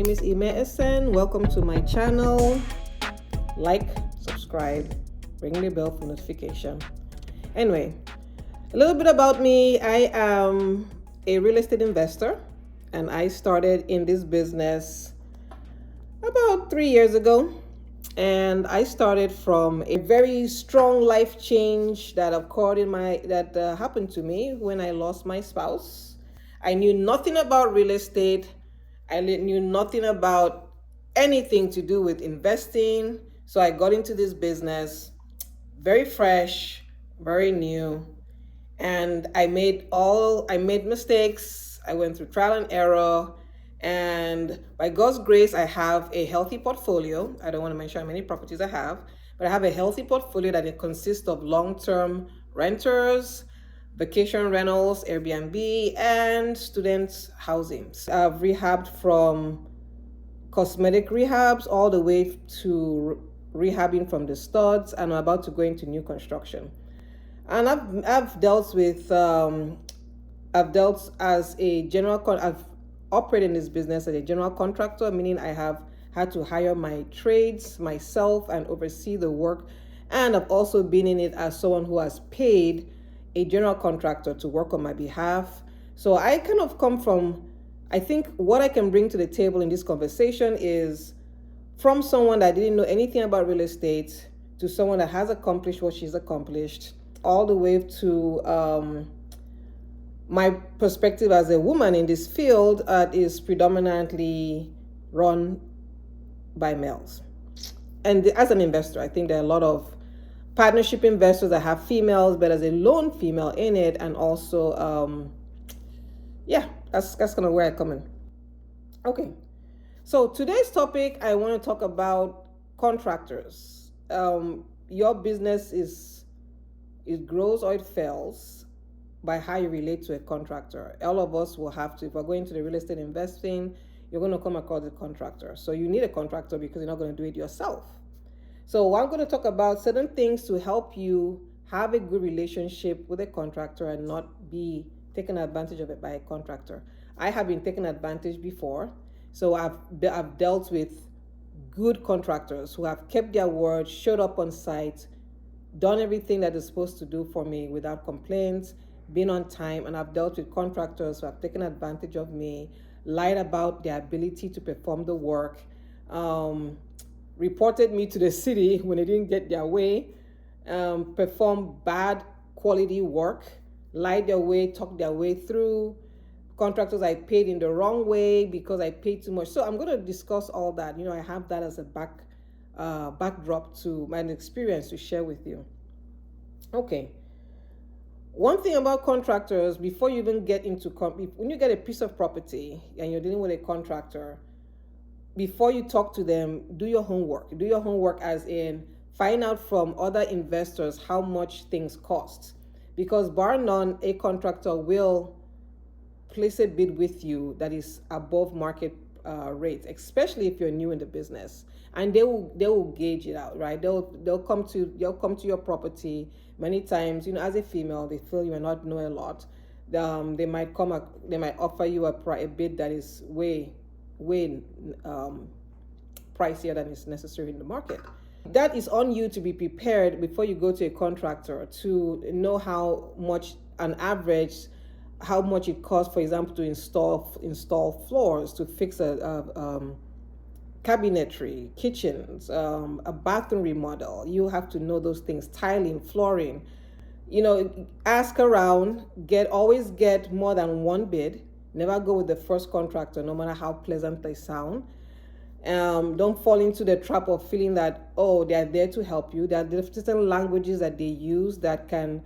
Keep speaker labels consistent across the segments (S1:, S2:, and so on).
S1: name is Ime Esen. Welcome to my channel. Like, subscribe, ring the bell for notification. Anyway, a little bit about me. I am a real estate investor, and I started in this business about 3 years ago. And I started from a very strong life change that occurred happened to me when I lost my spouse. I knew nothing about real estate. I knew nothing about anything to do with investing. So I got into this business very fresh, very new, and I made mistakes. I went through trial and error, and by God's grace, I have a healthy portfolio. I don't want to mention how many properties I have, but I have a healthy portfolio that it consists of long-term renters, vacation rentals, Airbnb, and student housing. I've rehabbed from cosmetic rehabs all the way to rehabbing from the studs, and I'm about to go into new construction. And I've dealt as a I've operated in this business as a general contractor, meaning I have had to hire my trades myself and oversee the work. And I've also been in it as someone who has paid a general contractor to work on my behalf. So I kind of come from, I think what I can bring to the table in this conversation is from someone that didn't know anything about real estate to someone that has accomplished what she's accomplished, all the way to my perspective as a woman in this field is predominantly run by males. And as an investor, I think there are a lot of partnership investors that have females, but as a lone female in it, and also, that's kind of where I come in. Okay, so today's topic, I want to talk about contractors. Your business it grows or it fails by how you relate to a contractor. All of us will have to, if we're going to the real estate investing, you're going to come across a contractor. So you need a contractor because you're not going to do it yourself. So I'm going to talk about certain things to help you have a good relationship with a contractor and not be taken advantage of it by a contractor. I have been taken advantage before. So I've dealt with good contractors who have kept their word, showed up on site, done everything that they're supposed to do for me without complaints, been on time. And I've dealt with contractors who have taken advantage of me, lied about their ability to perform the work, reported me to the city when they didn't get their way, performed bad quality work, lied their way, talked their way through. Contractors I paid in the wrong way because I paid too much. So I'm going to discuss all that. I have that as a backdrop to my experience to share with you. Okay. One thing about contractors, before you even get into, when you get a piece of property and you're dealing with a contractor, before you talk to them, do your homework. Do your homework as in find out from other investors how much things cost. Because bar none, a contractor will place a bid with you that is above market rates, especially if you're new in the business, and they will gauge it out, right? They'll come to your property many times. As a female, they feel you may not know a lot. They might offer you a bid that is way pricier than is necessary in the market. That is on you to be prepared before you go to a contractor to know how much on average. How much it costs, for example, to install floors, to fix a cabinetry, kitchens, a bathroom remodel. You have to know those things, tiling, flooring. Ask around, always get more than one bid. Never go with the first contractor, no matter how pleasant they sound. Don't fall into the trap of feeling that, they're there to help you. There are certain languages that they use that can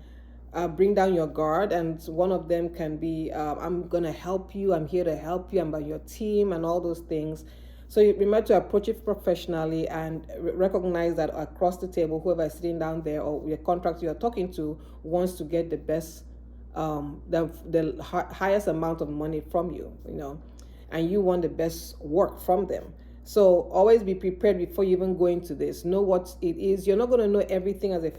S1: bring down your guard, and one of them can be I'm gonna help you, I'm here to help you, I'm by your team, and all those things. So you remember to approach it professionally and recognize that across the table, whoever is sitting down there or your contractor you're talking to wants to get the best the highest amount of money from you, and you want the best work from them. So always be prepared before you even go into this. Know what it is. You're not going to know everything as a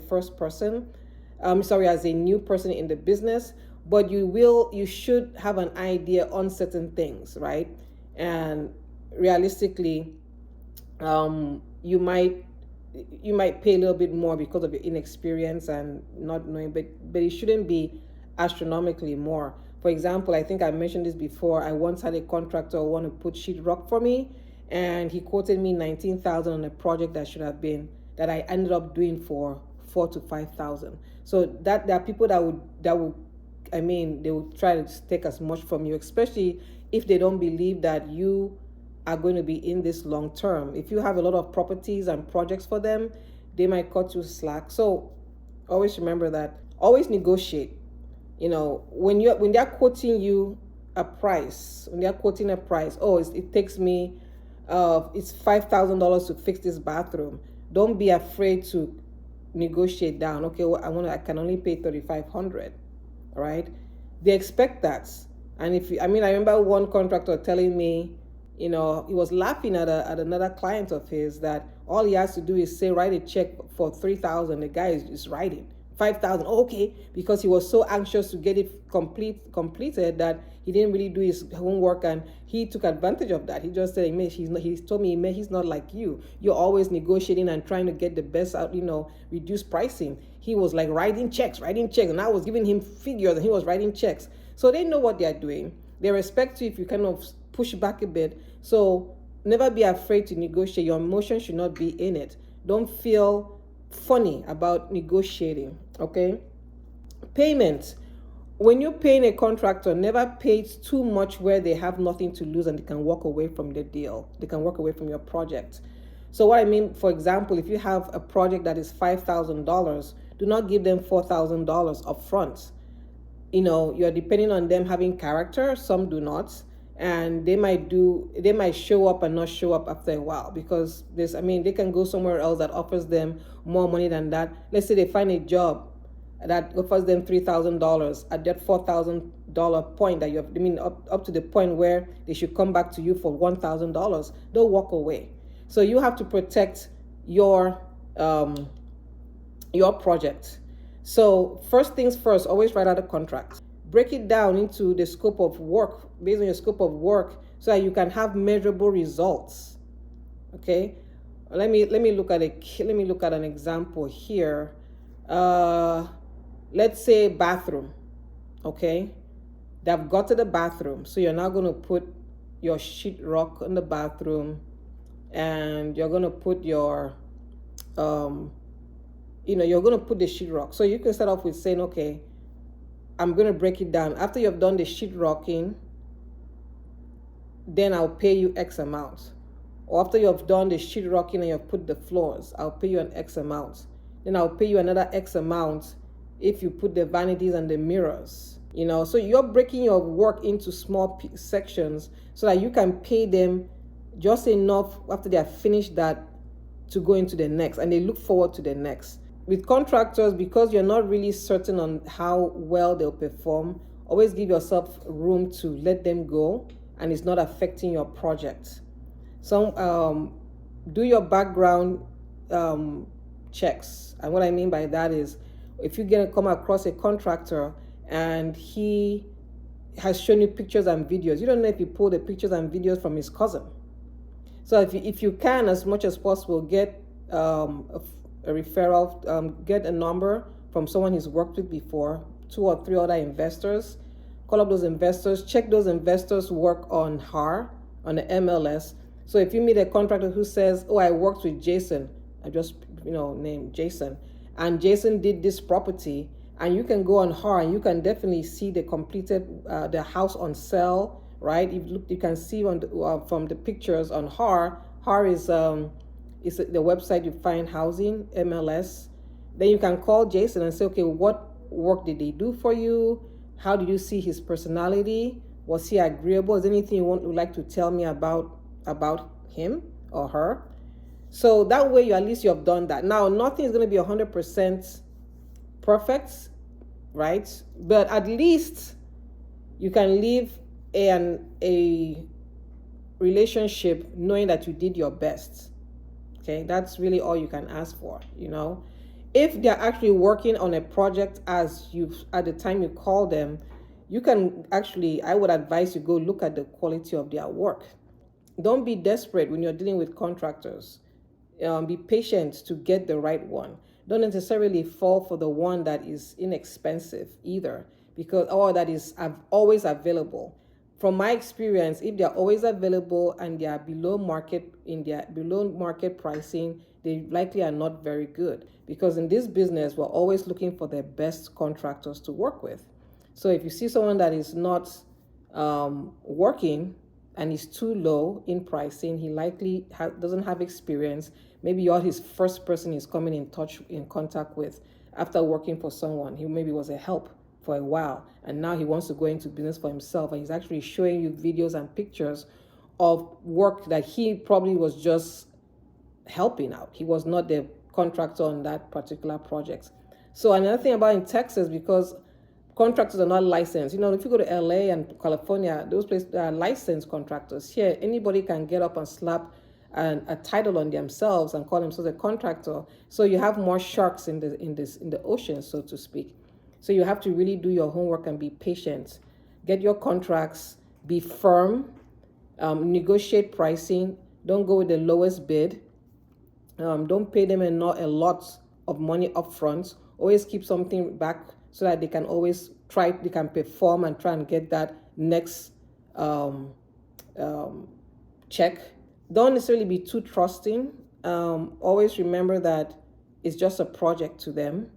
S1: as a new person in the business, but you should have an idea on certain things, right? And realistically, you might pay a little bit more because of your inexperience and not knowing, but it shouldn't be astronomically more. For example, I think I mentioned this before. I once had a contractor want to put sheetrock for me, and he quoted me 19,000 on a project that I ended up doing for 4 to 5 thousand. So that there are people that would, I mean, they will try to take as much from you, especially if they don't believe that you are going to be in this long term. If you have a lot of properties and projects for them, they might cut you slack. So always remember that. Always negotiate. When they're quoting you a price, oh, it takes me, it's $5,000 to fix this bathroom. Don't be afraid to negotiate down. Okay, well, I can only pay 3,500. Right? They expect that. And I remember one contractor telling me, he was laughing at another client of his that all he has to do is say, write a check for 3,000. The guy is writing 5,000. Okay, because he was so anxious to get it completed that he didn't really do his homework, and he took advantage of that. He just said, he told me, he's not like you. You're always negotiating and trying to get the best out, reduce pricing. He was like writing checks, and I was giving him figures, and he was writing checks. So they know what they're doing. They respect you if you kind of push back a bit. So never be afraid to negotiate. Your emotions should not be in it. Don't feel funny about negotiating, okay? Payment. When you're paying a contractor, never pay too much where they have nothing to lose and they can walk away from the deal. They can walk away from your project. So what I mean, for example, if you have a project that is $5,000, do not give them $4,000 up front. You're depending on them having character. Some do not. And they might show up and not show up after a while, because they can go somewhere else that offers them more money than that. Let's say they find a job that offers them $3,000 at that $4,000 point that up to the point where they should come back to you for $1,000. They'll walk away. So you have to protect your project. So first things first, always write out a contract. Break it down into the scope of work, based on your scope of work, so that you can have measurable results. Okay, let me look at an example here. Let's say bathroom. Okay, they've got to the bathroom, so you're now going to put your sheetrock in the bathroom, and you're going to put your you're going to put the sheetrock. So you can start off with saying, okay, I'm going to break it down. After you've done the sheetrocking, then I'll pay you X amount. Or after you've done the sheetrocking and you've put the floors, I'll pay you an X amount. Then I'll pay you another X amount if you put the vanities and the mirrors. So you're breaking your work into small sections so that you can pay them just enough after they have finished that to go into the next, and they look forward to the next. With contractors, because you're not really certain on how well they'll perform, always give yourself room to let them go, and it's not affecting your project. So do your background checks. And what I mean by that is, if you come across a contractor and he has shown you pictures and videos, you don't know if he pulled the pictures and videos from his cousin. So if you can, as much as possible, get a referral, get a number from someone he's worked with before, 2 or 3 other investors. Call up those investors, check those investors' work on HAR, on the MLS. So if you meet a contractor who says, oh, I worked with Jason, I just named Jason, and Jason did this property, and you can go on HAR and you can definitely see the completed, the house on sale, right? You can see from the pictures on HAR. HAR is the website you find housing, MLS. Then you can call Jason and say, okay, what work did he do for you? How did you see his personality? Was he agreeable? Is there anything you would like to tell me about him or her? So that way, at least you have done that. Now, nothing is going to be 100% perfect, right? But at least you can leave a relationship knowing that you did your best. Okay, that's really all you can ask for, If they're actually working on a project at the time you call them, you can I would advise you go look at the quality of their work. don't be desperate when you're dealing with contractors. Be patient to get the right one. Don't necessarily fall for the one that is inexpensive either, because or that is always available. From my experience, if they're always available and they are below market pricing, they likely are not very good, because in this business we're always looking for the best contractors to work with. So if you see someone that is not working and is too low in pricing, he likely doesn't have experience. Maybe you're his first person he's coming in contact with after working for someone. He maybe was a help for a while, and now he wants to go into business for himself, and he's actually showing you videos and pictures of work that he probably was just helping out. He was not the contractor on that particular project. So another thing about in Texas, because contractors are not licensed. If you go to LA and California, those places are licensed contractors. Here, anybody can get up and slap a title on themselves and call themselves a contractor. So you have more sharks in the ocean, so to speak. So you have to really do your homework and be patient. Get your contracts, be firm, negotiate pricing. Don't go with the lowest bid. Don't pay them a lot of money up front. Always keep something back so that they can always they can perform and try and get that next check. Don't necessarily be too trusting. Always remember that it's just a project to them,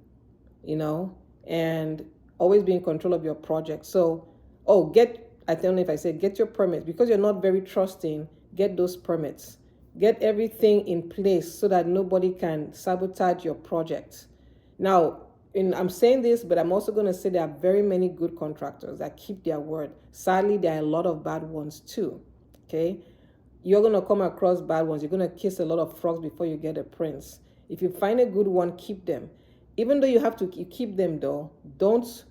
S1: and always be in control of your project. So, I don't know if I said get your permits, because you're not very trusting. Get those permits. Get everything in place so that nobody can sabotage your project. Now, I'm saying this, but I'm also going to say there are very many good contractors that keep their word. Sadly, there are a lot of bad ones too. Okay, you're going to come across bad ones. You're going to kiss a lot of frogs before you get a prince. If you find a good one, keep them. Even though you have to keep them, though, don't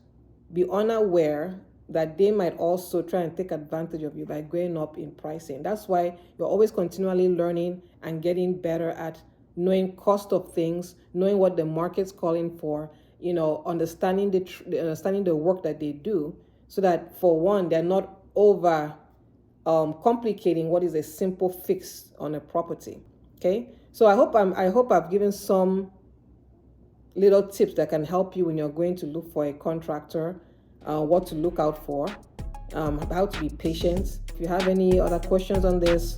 S1: be unaware that they might also try and take advantage of you by going up in pricing. That's why you're always continually learning and getting better at knowing cost of things, knowing what the market's calling for, understanding the work that they do, so that, for one, they're not over complicating what is a simple fix on a property. Okay, so I hope I've given some little tips that can help you when you're going to look for a contractor, what to look out for, how to be patient. If you have any other questions on this,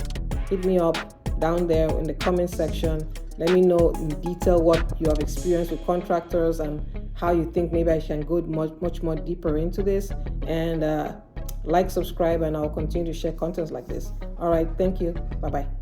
S1: hit me up down there in the comment section. Let me know in detail what you have experienced with contractors and how you think maybe I can go much more deeper into this. And subscribe, and I'll continue to share contents like this. All right, thank you. Bye-bye.